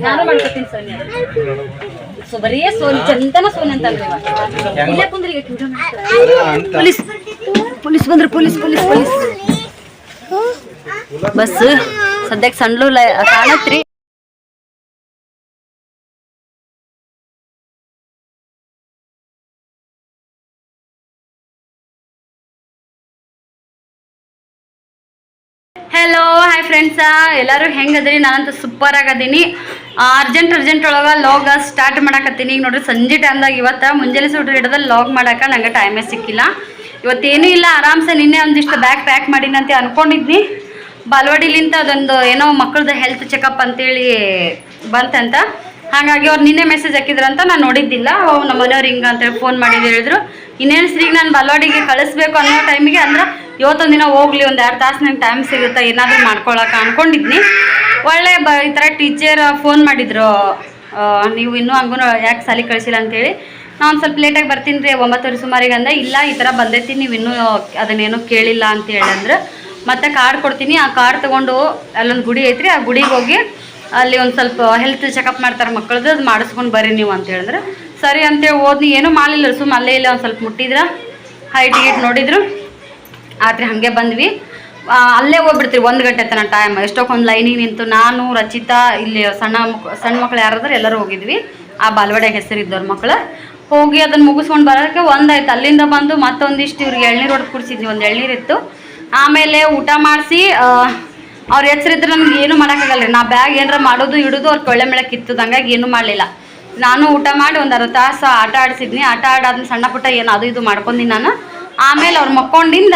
ನಾನು ಮಾಡ್ಕೊತೀನಿ ಸೋನಿ ಬರೀ ಸೋನಿ ಚಂದನ ಸೋನಿ ಅಂತ ಇಲ್ಲೇ ಕುಂದ್ರಿ ಪೊಲೀಸ್ ಪೊಲೀಸ್ ಬಂದ್ರು ಪೊಲೀಸ್ ಪೊಲೀಸ್ ಪೊಲೀಸ್ ಬಸ್ ಸದ್ಯಕ್ಕೆ ಸಣ್ಣ ಕಾಣತ್ರಿ. ಹಲೋ ಹಾಯ್ ಫ್ರೆಂಡ್ಸಾ, ಎಲ್ಲರೂ ಹೆಂಗದ್ರಿ? ನಾನಂತೂ ಸೂಪರ್ ಆಗದೀನಿ. ಅರ್ಜೆಂಟ್ ಒಳಗೆ ಲಾಗ್ ಸ್ಟಾರ್ಟ್ ಮಾಡಕತ್ತೀನಿ. ಈಗ ನೋಡ್ರಿ ಸಂಜೆ ಟೈಮ್ದಾಗ ಇವತ್ತು ಮುಂಜಾನೆ ಸುಡ್ರಿ ಹಿಡ್ದಲ್ಲಿ ಲಾಗ್ ಮಾಡಕ್ಕೆ ನಂಗೆ ಟೈಮೇ ಸಿಕ್ಕಿಲ್ಲ. ಇವತ್ತೇನೂ ಇಲ್ಲ, ಆರಾಮ್ಸೆ ನಿನ್ನೆ ಒಂದಿಷ್ಟು ಬ್ಯಾಗ್ ಪ್ಯಾಕ್ ಮಾಡಿನಂತ ಅನ್ಕೊಂಡಿದ್ನಿ. ಬಾಲ್ವಾಡಿಲಿಂತ ಅದೊಂದು ಏನೋ ಮಕ್ಕಳದ್ದು ಹೆಲ್ತ್ ಚೆಕಪ್ ಅಂತೇಳಿ ಬಂತಂತ. ಹಾಗಾಗಿ ಅವ್ರು ನಿನ್ನೆ ಮೆಸೇಜ್ ಹಾಕಿದ್ರಂತ ನಾನು ನೋಡಿದ್ದಿಲ್ಲ. ನಮ್ಮ ಮನೆಯವ್ರು ಹಿಂಗೆ ಅಂತೇಳಿ ಫೋನ್ ಮಾಡಿದ್ದು ಹೇಳಿದ್ರು. ಇನ್ನೇನು ಸ್ತ್ರೀಗೆ ನಾನು ಬಾಲ್ವಾಡಿಗೆ ಕಳಿಸ್ಬೇಕು ಅನ್ನೋ ಟೈಮಿಗೆ ಅಂದ್ರೆ ಇವತ್ತೊಂದು ದಿನ ಹೋಗ್ಲಿ, ಒಂದು 2 ತಾಸು ನಂಗೆ ಟೈಮ್ ಸಿಗುತ್ತೆ ಏನಾದರೂ ಮಾಡ್ಕೊಳಕ್ಕೆ ಅಂದ್ಕೊಂಡಿದ್ನಿ. ಒಳ್ಳೆ ಈ ಥರ ಟೀಚರ್ ಫೋನ್ ಮಾಡಿದ್ರು, ನೀವು ಇನ್ನೂ ಹಂಗೂ ಯಾಕೆ ಸಾಲಿ ಕಳಿಸಿಲ್ಲ ಅಂತೇಳಿ. ನಾನು ಒಂದು ಸ್ವಲ್ಪ ಲೇಟಾಗಿ ಬರ್ತೀನಿ ರೀ 9 ಸುಮಾರಿಗೆ ಅಂದೆ. ಇಲ್ಲ ಈ ಥರ ಬಂದೈತಿ, ನೀವು ಇನ್ನೂ ಅದನ್ನೇನೋ ಕೇಳಿಲ್ಲ ಅಂತ ಹೇಳಂದ್ರೆ ಮತ್ತೆ ಕಾರ್ಡ್ ಕೊಡ್ತೀನಿ, ಆ ಕಾರ್ಡ್ ತೊಗೊಂಡು ಅಲ್ಲೊಂದು ಗುಡಿ ಐತ್ರಿ, ಆ ಗುಡಿಗೆ ಹೋಗಿ ಅಲ್ಲಿ ಒಂದು ಸ್ವಲ್ಪ ಹೆಲ್ತ್ ಚೆಕಪ್ ಮಾಡ್ತಾರೆ ಮಕ್ಕಳದ್ದು, ಅದು ಮಾಡಿಸ್ಕೊಂಡು ಬರ್ರಿ ನೀವು ಅಂತ ಹೇಳಿದ್ರೆ ಸರಿ ಅಂತೇಳಿ ಓದ್ನಿ. ಏನೂ ಮಾಡಲಿಲ್ಲ, ಸುಮ್ಮ ಅಲ್ಲೇ ಇಲ್ಲ ಒಂದು ಸ್ವಲ್ಪ ಮುಟ್ಟಿದ್ರೆ ಹೈಟ್ ಗೀಟ್ ನೋಡಿದ್ರು ಆದ್ರೆ ಹಾಗೆ ಬಂದ್ವಿ. ಅಲ್ಲೇ ಹೋಗ್ಬಿಡ್ತೀವಿ 1 ಗಂಟೆ ತನಕ ಟೈಮ್. ಎಷ್ಟೊಂದು ಲೈನಿಗೆ ನಿಂತು ನಾನು ರಚಿತಾ ಇಲ್ಲಿ ಸಣ್ಣ ಮಕ್ಳು ಯಾರಾದ್ರೆ ಎಲ್ಲರೂ ಹೋಗಿದ್ವಿ. ಆ ಬಾಲ್ವಾಡಿಯಾಗ ಹೆಸರಿದ್ದವ್ರ ಮಕ್ಕಳು ಹೋಗಿ ಅದನ್ನು ಮುಗಿಸ್ಕೊಂಡು ಬರೋಕ್ಕೆ ಒಂದಾಯ್ತು. ಅಲ್ಲಿಂದ ಬಂದು ಮತ್ತೊಂದಿಷ್ಟು ಇವ್ರಿಗೆ ಎಳ್ನೀರು ಹೊಡೆದು ಕುಡಿಸಿದ್ವಿ, ಒಂದು ಎಳ್ನೀರು ಇತ್ತು. ಆಮೇಲೆ ಊಟ ಮಾಡಿಸಿ ಅವ್ರ ಹೆಸರಿದ್ರೆ ನಮ್ಗೆ ಏನು ಮಾಡೋಕ್ಕಾಗಲ್ಲ ರೀ. ನಾ ಬ್ಯಾಗ್ ಏನಾರ ಮಾಡೋದು ಇಡೋದು ಅವ್ರು ಕೊಳ್ಳೆ ಮೇಳೆ ಕಿತ್ತದ, ಹಂಗಾಗಿ ಏನೂ ಮಾಡಲಿಲ್ಲ. ನಾನು ಊಟ ಮಾಡಿ ಒಂದು 1/2 ತಾಸು ಆಟ ಆಡಿಸಿದ್ನಿ. ಆಟ ಆಡಾದ್ಮೇಲೆ ಸಣ್ಣ ಪುಟ್ಟ ಏನು ಅದು ಇದು ಮಾಡ್ಕೊಂಡಿ ನಾನು. ಆಮೇಲೆ ಅವ್ರು ಮಕ್ಕೊಂಡಿಂದ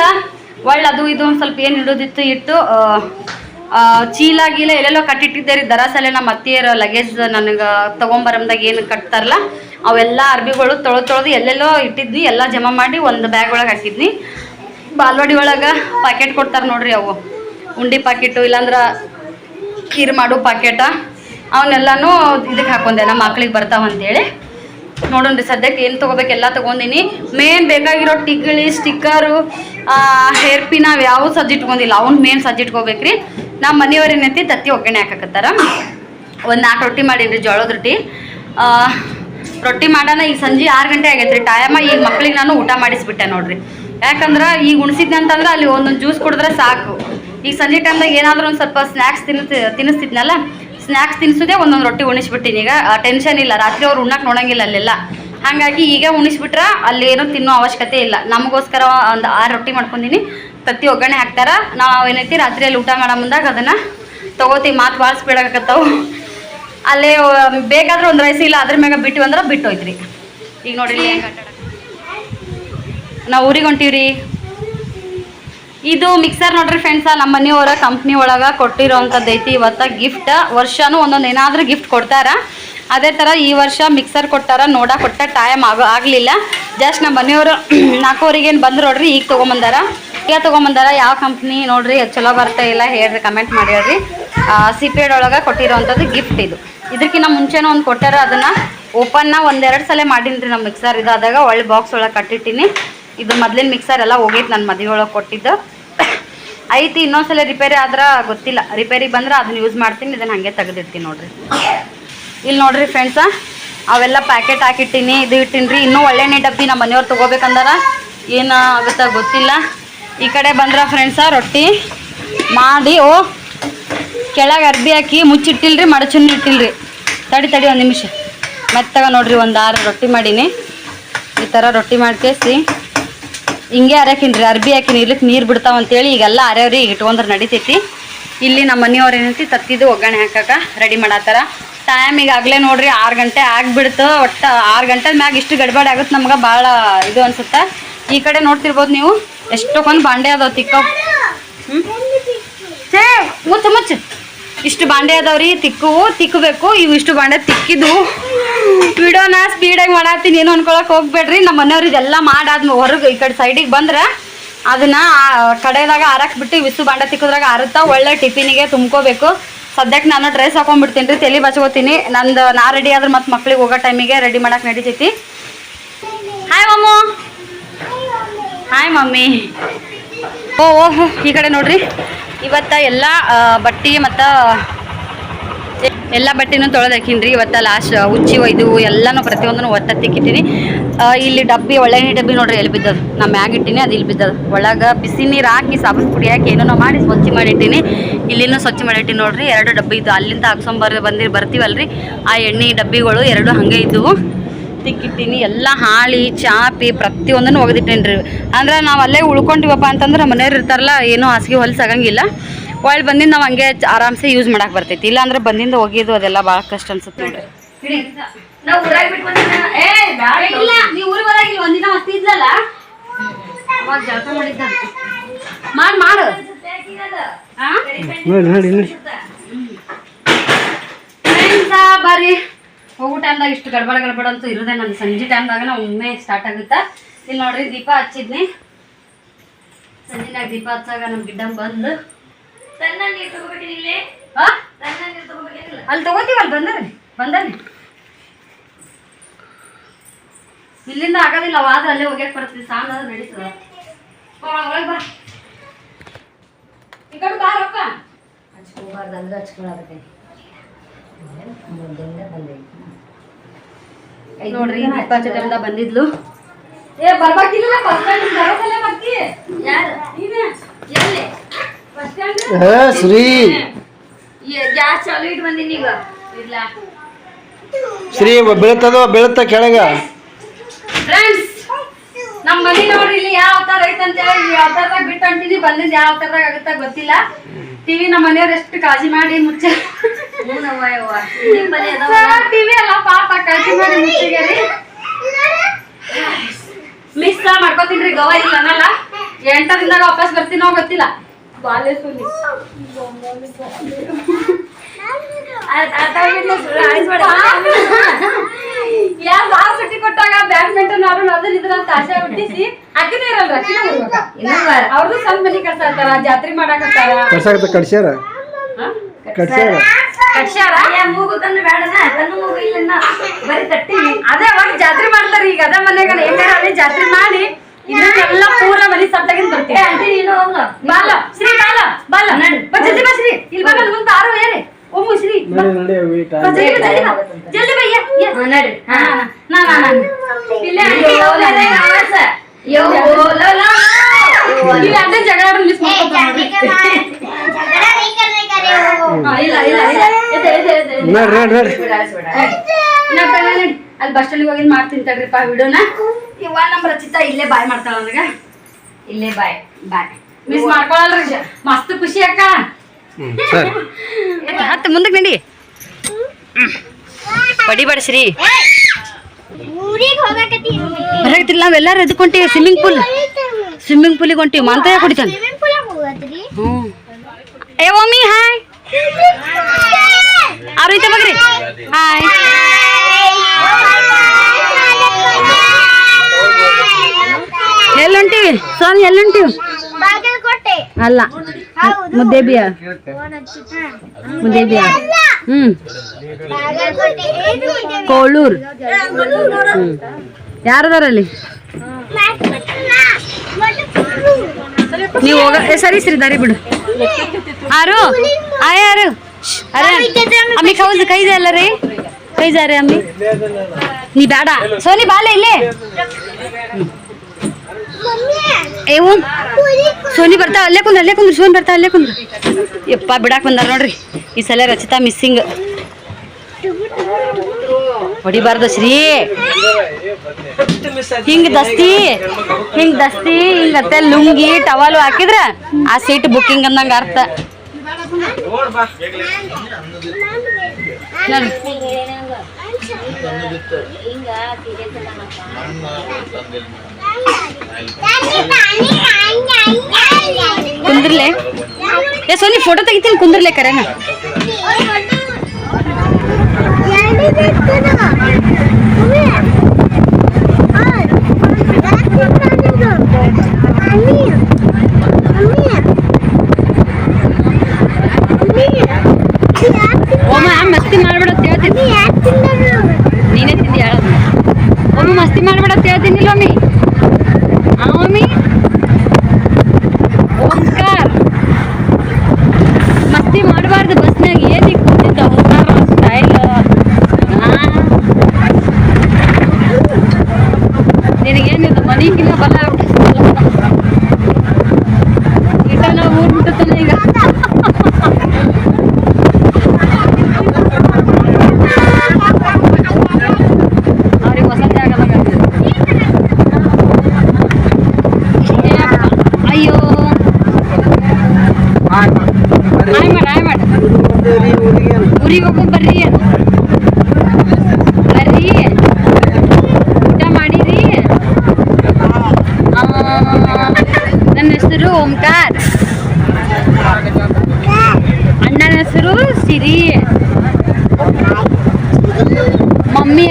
ಒಳ್ಳೆ ಅದು ಇದು ಒಂದು ಸ್ವಲ್ಪ ಏನು ಇಡೋದಿತ್ತು ಇಟ್ಟು ಚೀಲ ಗೀಲ ಎಲ್ಲೆಲ್ಲೋ ಕಟ್ಟಿಟ್ಟಿದ್ದೆ ರೀ. ದರಾಸಲೆ ನಮ್ಮ ಅತ್ತಿಯರ ಲಗೇಜ್ ನನಗೆ ತೊಗೊಂಬರಂದಾಗ ಏನು ಕಟ್ತಾರಲ್ಲ ಅವೆಲ್ಲ ಅರ್ಬಿಗಳು ತೊಳೆದು ಎಲ್ಲೆಲ್ಲೋ ಇಟ್ಟಿದ್ನಿ. ಎಲ್ಲ ಜಮಾ ಮಾಡಿ ಒಂದು ಬ್ಯಾಗ್ ಒಳಗೆ ಹಾಕಿದ್ನಿ. ಬಾಲ್ವಾಡಿ ಒಳಗೆ ಪ್ಯಾಕೆಟ್ ಕೊಡ್ತಾರೆ ನೋಡ್ರಿ, ಅವು ಉಂಡಿ ಪ್ಯಾಕೆಟು ಇಲ್ಲಾಂದ್ರೆ ಖೀರ್ ಮಾಡೋ ಪ್ಯಾಕೆಟ, ಅವನ್ನೆಲ್ಲನೂ ಇದಕ್ಕೆ ಹಾಕೊಂಡೆ ನಮ್ಮ ಮಕ್ಳಿಗೆ ಬರ್ತಾವಂತೇಳಿ. ನೋಡೋಣ್ರಿ ಸದ್ಯಕ್ಕೆ ಏನು ತೊಗೋಬೇಕು ಎಲ್ಲ ತೊಗೊಂಡಿನಿ. ಮೇನ್ ಬೇಕಾಗಿರೋ ಟಿಕ್ಲಿ ಸ್ಟಿಕ್ಕರು ಹೇರ್ ಪಿನ್ ಅವು ಯಾವ ಸಜ್ಜಿಟ್ಕೊಂಡಿಲ್ಲ, ಅವ್ನು ಮೇನ್ ಸಜ್ಜಿಟ್ಕೋಬೇಕ್ರಿ. ನಮ್ಮ ಮನೆಯವ್ರು ಏನೈತಿ ತತ್ತಿ ಒಗ್ಗರಣೆ ಹಾಕಕತ್ತಾರ. ಒಂದು 4 ರೊಟ್ಟಿ ಮಾಡೀನಿ, ಜೋಳದ ರೊಟ್ಟಿ ಮಾಡೋಣ. ಈಗ ಸಂಜೆ 6 ಗಂಟೆ ಆಗೈತೆ ರೀ ಟೈಮ. ಈಗ ಮಕ್ಳಿಗೆ ನಾನು ಊಟ ಮಾಡಿಸ್ಬಿಟ್ಟೆ ನೋಡ್ರಿ. ಯಾಕಂದ್ರೆ ಈಗ ಉಣಿಸಿದ್ನಿ ಅಂತಂದ್ರೆ ಅಲ್ಲಿ ಒಂದೊಂದು ಜ್ಯೂಸ್ ಕುಡಿದ್ರೆ ಸಾಕು. ಈಗ ಸಂಜೆ ಟೈಮ್ದಾಗ ಏನಾದರೂ ಒಂದು ಸ್ವಲ್ಪ ಸ್ನ್ಯಾಕ್ಸ್ ತಿನ್ನಿಸ್ತಿದ್ನಲ್ಲ, ಸ್ನ್ಯಾಕ್ಸ್ ತಿನ್ನಿಸೋದೇ ಒಂದೊಂದು ರೊಟ್ಟಿ ಉಣಿಸ್ಬಿಟ್ಟಿನಿ. ಈಗ ಟೆನ್ಷನ್ ಇಲ್ಲ, ರಾತ್ರಿ ಅವ್ರು ಉಣ್ಣಕ್ಕೆ ನೋಡಂಗಿಲ್ಲ ಅಲ್ಲೆಲ್ಲ. ಹಾಗಾಗಿ ಈಗ ಉಣಿಸ್ಬಿಟ್ರೆ ಅಲ್ಲಿ ಏನೂ ತಿನ್ನೋ ಅವಶ್ಯಕತೆ ಇಲ್ಲ. ನಮಗೋಸ್ಕರ ಒಂದು 6 ರೊಟ್ಟಿ ಮಾಡ್ಕೊಂಡಿನಿ. ತತ್ತಿ ಒಗ್ಗರಣೆ ಹಾಕ್ತಾರ. ನಾವು ಏನೈತಿ ರಾತ್ರಿಯಲ್ಲಿ ಊಟ ಮಾಡೋ ಮುಂದಾಗ ಅದನ್ನು ತೊಗೋತೀವಿ. ಮಾತು ಭಾಳ ಸ್ಪೀಡ್ ಆಗಕತ್ತಾವು. ಅಲ್ಲೇ ಬೇಕಾದ್ರೆ ಒಂದು ರೈಸ್ ಇಲ್ಲ ಅದ್ರ ಮ್ಯಾಗ ಬಿಟ್ಟಿವಿ ಅಂದ್ರೆ ಬಿಟ್ಟೋಯ್ತು ರೀ. ಈಗ ನೋಡಿರಿ ನಾವು ಊರಿಗೆ ಹೊಂಟೀವ್ರಿ. ಇದು ಮಿಕ್ಸರ್ ನೋಡ್ರಿ ಫ್ರೆಂಡ್ಸ, ನಮ್ಮ ಮನೆಯವರ ಕಂಪ್ನಿ ಒಳಗೆ ಕೊಟ್ಟಿರೋವಂಥದ್ದು ಐತಿ. ಇವತ್ತು ಗಿಫ್ಟ್ ವರ್ಷನೂ ಒಂದೊಂದು ಏನಾದರೂ ಗಿಫ್ಟ್ ಕೊಡ್ತಾರ. ಅದೇ ಥರ ಈ ವರ್ಷ ಮಿಕ್ಸರ್ ಕೊಟ್ಟಾರ. ಕೊಟ್ಟ ಟೈಮ್ ಆಗಲಿಲ್ಲ. ಜಸ್ಟ್ ನಮ್ಮ ಮನೆಯವರು 4:00 ಬಂದ್ರು ನೋಡ್ರಿ. ಈಗ ತೊಗೊಂಬಂದಾರ. ಯಾವ ಕಂಪ್ನಿ ನೋಡ್ರಿ ಚಲೋ ಬರ್ತಾ ಇಲ್ಲ ಹೇಳ್ರಿ, ಕಮೆಂಟ್ ಮಾಡಿ ಹೇಳ್ರಿ. ಸಿಪೇಡ್ ಒಳಗೆ ಕೊಟ್ಟಿರೋವಂಥದ್ದು ಗಿಫ್ಟ್ ಇದು. ಇದಕ್ಕಿಂತ ಮುಂಚೆನೂ ಒಂದು ಕೊಟ್ಟಾರ, ಅದನ್ನು ಓಪನ್ನ 1-2 ಸಲ ಮಾಡೀನಿ ರೀ. ನಮ್ಮ ಮಿಕ್ಸರ್ ಇದಾದಾಗ ಒಳ್ಳೆ ಬಾಕ್ಸ್ ಒಳಗೆ ಕಟ್ಟಿಟ್ಟಿನಿ. ಇದು ಮೊದಲಿನ ಮಿಕ್ಸರ್ ಎಲ್ಲ ಹೋಗೈತೆ, ನನ್ನ ಮದುವೆ ಒಳಗೆ ಕೊಟ್ಟಿದ್ದು ಐತಿ. ಇನ್ನೊಂದ್ಸಲ ರಿಪೇರಿ ಆದ್ರೆ ಗೊತ್ತಿಲ್ಲ, ರಿಪೇರಿ ಬಂದ್ರೆ ಅದನ್ನ ಯೂಸ್ ಮಾಡ್ತೀನಿ. ಇದನ್ನು ಹಾಗೆ ತೆಗೆದಿಡ್ತೀನಿ ನೋಡ್ರಿ. ಇಲ್ಲಿ ನೋಡ್ರಿ ಫ್ರೆಂಡ್ಸ, ಅವೆಲ್ಲ ಪ್ಯಾಕೆಟ್ ಹಾಕಿಟ್ಟಿನಿ. ಇದು ಇಟ್ಟಿನಿ ರೀ. ಇನ್ನೂ ಒಳ್ಳೆಣ್ಣೆ ಡಬ್ಬಿ ನಮ್ಮ ಮನೆಯವ್ರು ತೊಗೋಬೇಕಂದಾರ, ಏನು ಆಗುತ್ತಾ ಗೊತ್ತಿಲ್ಲ. ಈ ಕಡೆ ಬಂದ್ರೆ ಫ್ರೆಂಡ್ಸ ರೊಟ್ಟಿ ಮಾಡಿ ಕೆಳಗೆ ಅರ್ಬಿ ಹಾಕಿ ಮುಚ್ಚಿಟ್ಟಿಲ್ರಿ, ಮಡಚುನ್ನು ಇಟ್ಟಿಲ್ರಿ. ತಡಿ ಒಂದು ನಿಮಿಷ. ಮೆತ್ತಗ ನೋಡ್ರಿ ಒಂದು 6 ರೊಟ್ಟಿ ಮಾಡೀನಿ. ಈ ಥರ ರೊಟ್ಟಿ ಮಾಡ್ಕೇಸಿ ಹಿಂಗೆ ಅರ್ಯಾಕಿನ್ರಿ, ಅರ್ಬಿ ಹಾಕಿನಿ. ಇರ್ಲಿಕ್ಕೆ ನೀರು ಬಿಡ್ತಾವಂತೇಳಿ ಈಗೆಲ್ಲ ಅರ್ಯಾವ್ರಿ. ಈಗ ಇಟ್ಕೊಂಡ್ರೆ ನಡಿತೈತಿ. ಇಲ್ಲಿ ನಮ್ಮ ಮನೆಯವ್ರು ಏನೈತಿ ತತ್ತಿದ್ದು ಒಗ್ಗರಣೆ ಹಾಕಕ್ಕೆ ರೆಡಿ ಮಾಡತ್ತಾರ. ಟೈಮ್ ಈಗಾಗಲೇ ನೋಡ್ರಿ 6 ಗಂಟೆ ಆಗಿಬಿಡ್ತು. ಒಟ್ಟು 6 ಗಂಟೆ ಮ್ಯಾಗ ಇಷ್ಟು ಗಡ್ಬಡಿ ಆಗುತ್ತೆ ನಮ್ಗೆ, ಭಾಳ ಇದು ಅನ್ಸುತ್ತೆ. ಈ ಕಡೆ ನೋಡ್ತಿರ್ಬೋದು ನೀವು, ಎಷ್ಟೊಂದು ಬಾಂಡೆ ಅದಾವ ತಿಕ್ಕವು. ಮುಚ್ಚು ಇಷ್ಟು ಬಾಂಡೆ ಅದಾವ್ರಿ, ತಿಕ್ಕಬೇಕು. ಇವು ಇಷ್ಟು ಬಾಂಡೆ ತಿಕ್ಕಿದ್ದು ವಿಡಿಯೋನ ಸ್ಪೀಡಾಗಿ ಮಾಡತ್ತೀನಿ, ಏನು ಅನ್ಕೊಳಕ್ಕೆ ಹೋಗ್ಬೇಡ್ರಿ. ನಮ್ಮ ಮನೆಯವ್ರಿಗೆ ಎಲ್ಲ ಮಾಡಾದ್ಮೇಲೆ ಹೊರಗೆ ಈ ಕಡೆ ಸೈಡಿಗೆ ಬಂದ್ರೆ ಅದನ್ನು ಕಡೆದಾಗ ಆರಕ್ಕೆ ಬಿಟ್ಟು ಬಾಂಡೆ ತಿಕ್ಕೋದ್ರಾಗ ಆರುತ್ತಾ ಒಳ್ಳೆ ಟಿಫಿನಿಗೆ ತುಂಬ್ಕೋಬೇಕು. ಸದ್ಯಕ್ಕೆ ನಾನು ಡ್ರೆಸ್ ಹಾಕೊಂಡ್ಬಿಡ್ತೀನಿ ರೀ, ತಲೆ ಬಚ್ಕೋತೀನಿ. ನಾ ರೆಡಿ ಆದ್ರೆ ಮತ್ತು ಮಕ್ಳಿಗೆ ಹೋಗೋ ಟೈಮಿಗೆ ರೆಡಿ ಮಾಡಕ್ಕೆ ನಡೀತೈತಿ. ಹಾಯ್ ಮಮ್ಮು. Hi mummy. ಓಹೋ ಈ ಕಡೆ ನೋಡ್ರಿ, ಇವತ್ತು ಎಲ್ಲ ಬಟ್ಟೆ ಮತ್ತು ಎಲ್ಲ ಬಟ್ಟೆನೂ ತೊಳೆದು ಹಾಕಿನ್ರಿ. ಇವತ್ತು ಲಾಸ್ಟ್ ಉಚ್ಚಿ ಒಯ್ದು ಎಲ್ಲನೂ ಪ್ರತಿಯೊಂದನ್ನು ಒತ್ತಿಕ್ಕಿಟ್ಟಿನಿ. ಇಲ್ಲಿ ಡಬ್ಬಿ ಒಳ್ಳೆಣ್ಣೆ ಡಬ್ಬಿ ನೋಡ್ರಿ ಎಲ್ಲಿ ಬಿದ್ದದು. ನಾ ಮ್ಯಾಗ ಇಟ್ಟಿನಿ, ಅದು ಇಲ್ಲಿ ಬಿದ್ದದು. ಒಳಗೆ ಬಿಸಿ ನೀರು ಹಾಕಿ ಸಾಬೂನು ಪುಡಿ ಹಾಕಿ ಏನೋ ಮಾಡಿ ಸ್ವಚ್ಛ ಮಾಡಿಟ್ಟಿನಿ. ಇಲ್ಲಿನೂ ಸ್ವಚ್ಛ ಮಾಡಿಟ್ಟಿನಿ ನೋಡ್ರಿ. 2 ಡಬ್ಬಿ ಇದ್ದು ಅಲ್ಲಿಂದ ಬರ್ತೀವಲ್ರಿ, ಆ ಎಣ್ಣೆ ಡಬ್ಬಿಗಳು 2 ಹಾಗೆ ಇದ್ದವು. ತಿಕ್ಕಿಟ್ಟಿನಿ. ಎಲ್ಲ ಹಾಳಿ ಚಾಪಿ ಪ್ರತಿಯೊಂದನ್ನು ಒಗೆದಿಟ್ಟೇನ್ರಿ. ಅಂದ್ರೆ ನಾವು ಅಲ್ಲೇ ಉಳ್ಕೊಂಡಿವಪ್ಪ ಅಂತಂದ್ರೆ ನಮ್ಮ ಮನೆಯವ್ರು ಇರ್ತಾರಲ್ಲ, ಏನೂ ಹಾಸಿಗೆ ಹೊಲ್ಸಾಗಂಗಿಲ್ಲ. ಒಳ್ಳೆ ಬಂದಿಂದ ನಾವು ಹಂಗೆ ಆರಾಮ್ಸೆ ಯೂಸ್ ಮಾಡಕ್ಕೆ ಬರ್ತೈತಿ. ಇಲ್ಲ ಅಂದ್ರೆ ಬಂದಿಂದ ಒಗೆಯೋದು ಅದೆಲ್ಲ ಭಾಳ ಕಷ್ಟ ಅನ್ಸುತ್ತೆ ನೋಡ್ರಿ. ಬರ್ರಿ ಹೋಗೋ ಟೈಮ್ದಾಗ ಇಷ್ಟು ಗಡ್ಬಡ ಅಂತೂ ಇರೋದೇ. ನನ್ನ ಸಂಜೆ ಟೈಮ್ದಾಗ ನಾವು ಒಮ್ಮೆ ಸ್ಟಾರ್ಟ್ ಆಗುತ್ತಾ. ಇಲ್ಲಿ ನೋಡ್ರಿ ದೀಪ ಹಚ್ಚಿದ್ನಿ. ಸಂಜೆನಾಗ ದೀಪ ಹಚ್ಚಾಗ ನಮ್ಮ ಗಿಡ್ಡ ಬಂದು ಅಲ್ಲಿ ತಗೋತೀವಲ್ಲ ಬಂದಲ್ಲಿ ಇಲ್ಲಿಂದ ಆಗೋದಿಲ್ಲ. ಆದ್ರೆ ಅಲ್ಲೇ ಹೋಗ್ಯಾಕ ಬರ್ತೀವಿ. ಸಾಂಗ್ ಅದ ನಡೀತದ. ಬಾ ಈ ಕಡೆ ಬಾ ರೊಕ್ಕ ಹಚ್ಕೋಬಾರ್ದು ಅಂದ್ರೆ ಹಚ್ಕೊಳ್ಳೋದಕ್ಕೆ ನೋಡ್ರಿ. ದೀಪ ಟೈಮ್ದಾಗ ಬಂದಿದ್ಲು. ಏ ಬರ್ಬೇಕಿಲ್ಲ ಶ್ರೀ ಬೀಳತ್ತ ಕೆಳಗ. ಫ್ರೆಂಡ್ಸ್ ನಮ್ಮ ಮನೆ ನೋಡ್ರಿ ಇಲ್ಲಿ ಯಾವ ಅವತಾರ ಐತಂತ ಹೇಳಿ ಅವತಾರದಾಗ ಬಿಟ್ಟು ಅಂತೀನಿ. ಬಂದಿದ್ದು ಯಾವ ಅವತಾರದಾಗ ಆಗುತ್ತ ಗೊತ್ತಿಲ್ಲ. ಟಿವಿ ನಮ್ಮ ಮನೆಯವ್ರು ಎಷ್ಟು ಕಾಳಜಿ ಮಾಡಿ ಮುಚ್ಚ ಟಿವಿ ಎಲ್ಲ ಪಾಪ ಕಾಳಜಿ ಮಾಡಿ ಮುಚ್ಚಿಗೆರಿ ಮಿಸ್ ಮಾಡ್ಕೋತೀನ್ರಿ. ಗವ ಇಲ್ಲ ಅನ್ನಲ್ಲ. 8 ದಿನದಾಗ ವಾಪಸ್ ಬರ್ತೀನೋ ಗೊತ್ತಿಲ್ಲ. ಸುಟ್ಟಿ ಕೊಟ್ಟಾಗ ಬ್ಯಾಡ್ಮಿಂಟನ್ ಅವ್ರು ಅದ್ರ ಇದ್ರ ಅಂತ ಆಸೆ ಹುಟ್ಟಿಸಿ ಅಕ್ಕಿನೇ ಇರಲ್ರ. ಅವ್ರದ್ದು ಸಣ್ಣ ಮನಿ ಕಟ್ಸಾಡ್ತಾರ, ಜಾತ್ರೆ ಮಾಡಾಕತ್ತಾರ. ಅದೇ ಅವಾಗ ಜಾತ್ರೆ ಮಾಡ್ತಾರ. ಈಗ ಅದ ಮನ್ಯಾಗ ಹೆಂಗಾರ ಜಾತ್ರೆ ಮಾಡಿ ಇದನ್ನೆಲ್ಲ ಪೂರ ಮನಿ ಸತ್ತಾಗಿಂದ ಬರ್ತೀವಿ. ಬಾಲ ಶ್ರೀ ಬಾಲ ಬಾಲ ಜಲ್ದಿ ಬಾ ಶ್ರೀ. ಇಲ್ಲಿ ಬಾ ನನ್ ಮುಂದೆ ಆರು ಏರಿ ಒಮ್ಮು ಶ್ರೀ ಜಲ್ದಿ ಬಯ್ಯ ನಡ್ರಿ. ಇಲ್ಲಿ ಅದೇ ಜಗಳ ಮಿಸ್ ಅಲ್ಲಿ ಬಸ್ ಸ್ಟ್ಯಾಂಡ್ ಹೋಗಿ ಮಾಡ್ತೀನಿ ತಡ್ರಿಪ್ಪ ವಿಡಿಯೋನ. ಇವ ನಮ್ಮ ರಚಿತಾ ಇಲ್ಲೇ ಬಾಯ್ ಮಾಡ್ತಾಳ ನನಗ. ಇಲ್ಲೇ ಬಾಯ್ ಬಾಯ್ ಮಿಸ್ ಮಾಡ್ಕೊಳಲ್ರಿ. ಮಸ್ತ್ ಖುಷಿ ಅಕ್ಕ. ಹತ್ತು ಮುಂದಕ್ಕೆ ನಡಿ. ಬಡಿಬೇಡ ಶ್ರೀ. ಬರಾಕತ್ತಿಲ್ಲ. ನಾವೆಲ್ಲಾರು ಎದ್ಕೊಂತೀವಿ. ಸ್ವಿಮ್ಮಿಂಗ್ ಪೂಲಿಗೆ ಹೊಂಟಿವಿ. ಮಾಂತಯ್ಯ ಕುಡಿತಾನೆ. ಏ ಮಮ್ಮಿ ಹಾಯ್. ಆರೈತೆ ಮಗ್ರಿ ಹಾಯ್. ಎಲ್ಲುಂಟಿವಿ ಸ್ವಾಮಿ? ಎಲ್ಲುಂಟಿವಿ ಅಲ್ಲ ಮುದ್ದೇಬಿಯ ಕೋಳೂರ್. ಯಾರದಾರಲ್ಲಿ ನೀವು ಹೋಗ? ಸರಿ ಸರಿ ದಾರಿ ಬಿಡು. ಆರು ಯಾರು ಅಮ್ಮಿ ಕೌಸ್ ಕೈದೆ ಅಲ್ಲ ರೀ. ಕೈ ಜಾರೆ ಅಮ್ಮಿ ನೀ ಬೇಡ. ಸೋನಿ ಬಾಲೆ ಇಲ್ಲೇ. ಏವು ಸೋನಿ ಬರ್ತಾ ಅಲ್ಲೇ ಕುಂದ್ರು. ಸೋನಿ ಬರ್ತಾ ಅಲ್ಲೇ ಕುಂದ್ರು. ಯಪ್ಪ ಬಿಡಾಕ್ ಬಂದಾರ ನೋಡ್ರಿ. ಈ ಸಲ ರಚಿತಾ ಮಿಸ್ಸಿಂಗ್. ಹೊಡಿಬಾರ್ದು ಶ್ರೀ. ಹಿಂಗ್ ದಸ್ತಿ ಹಿಂಗತ್ತೆ ಲುಂಗಿ ಟವಲ್ ಹಾಕಿದ್ರ ಆ ಸೀಟ್ ಬುಕ್ಕಿಂಗ್ ಅಂದಂಗ ಅರ್ಥ. ಕುಂದ್ರಲೆ ಏ ಸೋನಿ ಫೋಟೋ ತೆಗಿತೀನಿ. ಕುಂದ್ರಲೆ ಕರೆನ. ಮಸ್ತಿ ಮಾಡ್ಬೇಡ ಹೇಳ್ತೀನಿ. ನೀನೇ ತಿಂದಿ ಹೇಳ. ಒಮ್ಮೆ ಮಸ್ತಿ ಮಾಡ್ಬೇಡ ಹೇಳ್ತೀನಿಲ್ಲ ಮಮ್ಮಿ. ಮಮ್ಮಿ ಓಂಕಾರ ಮಸ್ತಿ ಮಾಡಬಾರ್ದು. ಬಸ್ನಾಗ ಏನಿಗೆ ಕೂತಿದ್ದ ಓಂಕಾರ ಅಷ್ಟ.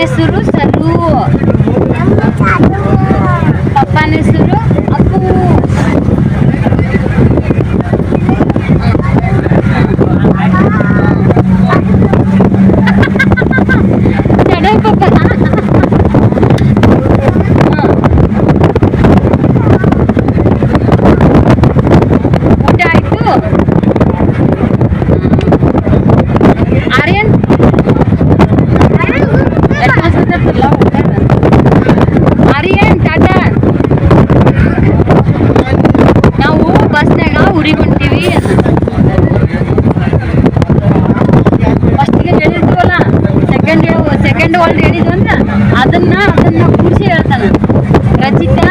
ಹೆಸರು ಸರು, ಪಪ್ಪನ ಹೆಸರು ಅಪ್ಪು. ಪಪ್ಪ ಊಟ ಆಯ್ತು. ಆರ್ಯನ್ ಆರ್ಯನ್ ಟಾಟಾ. ನಾವು ಬಸ್ನಾಗ ಊರಿಗೆ ಹೊಂಟೀವಿ. ಫಸ್ಟಿಗೆ ಹೇಳಿದ್ವಲ್ಲ, ಸೆಕೆಂಡ್ ವರ್ಲ್ಡ್ ಹೇಳಿದ್ವು ಅಂತ ಅದನ್ನ ಕೂರಿಸಿ ಹೇಳ್ತಾನೆ. ರಚಿತಾ